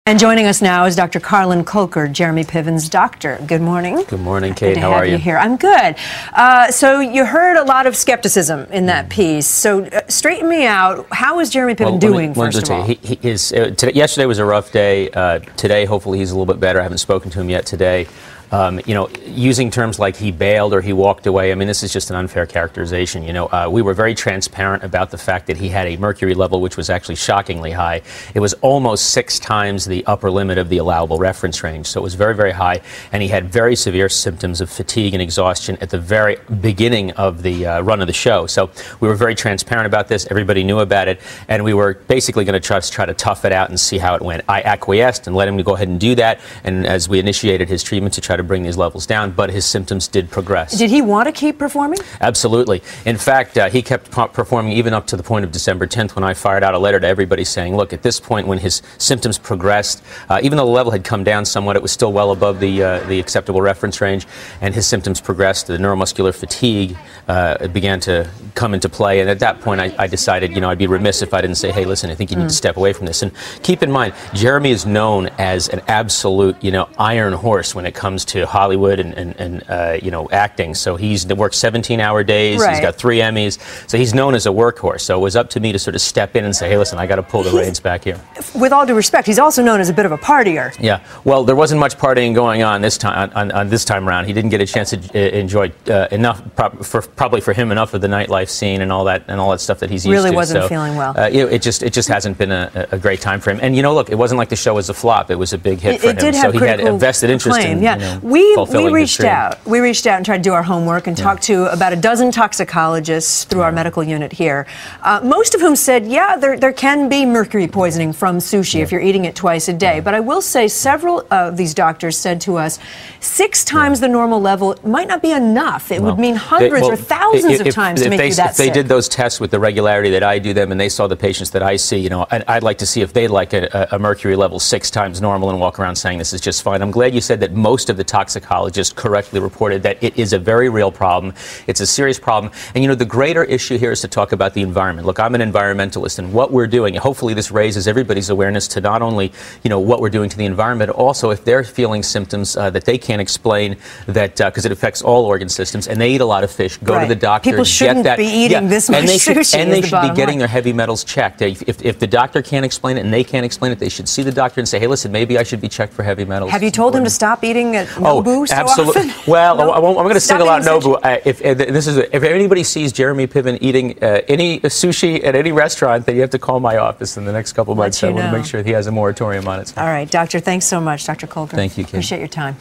And joining us now is Dr. Carlon Colker, Jeremy Piven's doctor. Good morning. Good morning, Kate. How are you? Here. I'm good. So you heard a lot of skepticism in that piece. So straighten me out. How is Jeremy Piven doing, first of all? Yesterday was a rough day. Today, hopefully, he's a little bit better. I haven't spoken to him yet today. You know, using terms like he bailed or he walked away, I mean, this is just an unfair characterization. You know, we were very transparent about the fact that he had a mercury level which was actually shockingly high. It was almost 6 times the upper limit of the allowable reference range. So it was very, very high. And he had very severe symptoms of fatigue and exhaustion at the very beginning of the run of the show. So we were very transparent about this. Everybody knew about it. And we were basically going to try to tough it out and see how it went. I acquiesced and let him go ahead and do that. And as we initiated his treatment to try to bring these levels down, but his symptoms did progress. Did he want to keep performing? Absolutely. In fact, he kept performing even up to the point of December 10th when I fired out a letter to everybody saying, look, at this point when his symptoms progressed, even though the level had come down somewhat, it was still well above the acceptable reference range, and his symptoms progressed. The neuromuscular fatigue began to come into play, and at that point I decided, you know, I'd be remiss if I didn't say, hey, listen, I think you need to step away from this. And keep in mind, Jeremy is known as an absolute, you know, iron horse when it comes to Hollywood and you know, acting. So he's worked 17-hour days. Right. He's got 3 Emmys. So he's known as a workhorse. So it was up to me to sort of step in and say, hey, listen, I got to pull the reins back here. With all due respect, he's also known as a bit of a partier. Yeah. Well, there wasn't much partying going on this time on this time around. He didn't get a chance to enjoy enough, probably for him, enough of the nightlife scene and all that stuff that he's used to. Really wasn't feeling well. You know, it just hasn't been a great time for him. And you know, look, it wasn't like the show was a flop. It was a big hit for him. Did have so he had a vested interest in, yeah. You know, We reached out and tried to do our homework and talked to about a dozen toxicologists through our medical unit here, most of whom said, yeah, there can be mercury poisoning from sushi if you're eating it twice a day. But I will say several of these doctors said to us 6 times the normal level might not be enough. It would mean hundreds or thousands of times to make you that sick. If they did those tests with the regularity that I do them and they saw the patients that I see, you know, I'd like to see if they'd like a mercury level 6 times normal and walk around saying this is just fine. I'm glad you said that most of the toxicologists correctly reported that it is a very real problem. It's a serious problem. And, you know, the greater issue here is to talk about the environment. Look, I'm an environmentalist, and what we're doing, hopefully this raises everybody's awareness to not only, you know, what we're doing to the environment, also if they're feeling symptoms that they can't explain, that because it affects all organ systems, and they eat a lot of fish, go to the doctor. People shouldn't be eating this much sushi. And they should be getting their heavy metals checked. If the doctor can't explain it and they can't explain it, they should see the doctor and say, hey, listen, maybe I should be checked for heavy metals. Have you told him to stop eating at Nobu so absolutely. often? Well, no, I'm going to single out Nobu. If anybody sees Jeremy Piven eating any sushi at any restaurant, then you have to call my office in the next couple of months. I want to make sure he has a moratorium on it. All right, doctor, thanks so much, Dr. Colker. Thank you, Kate. Appreciate your time.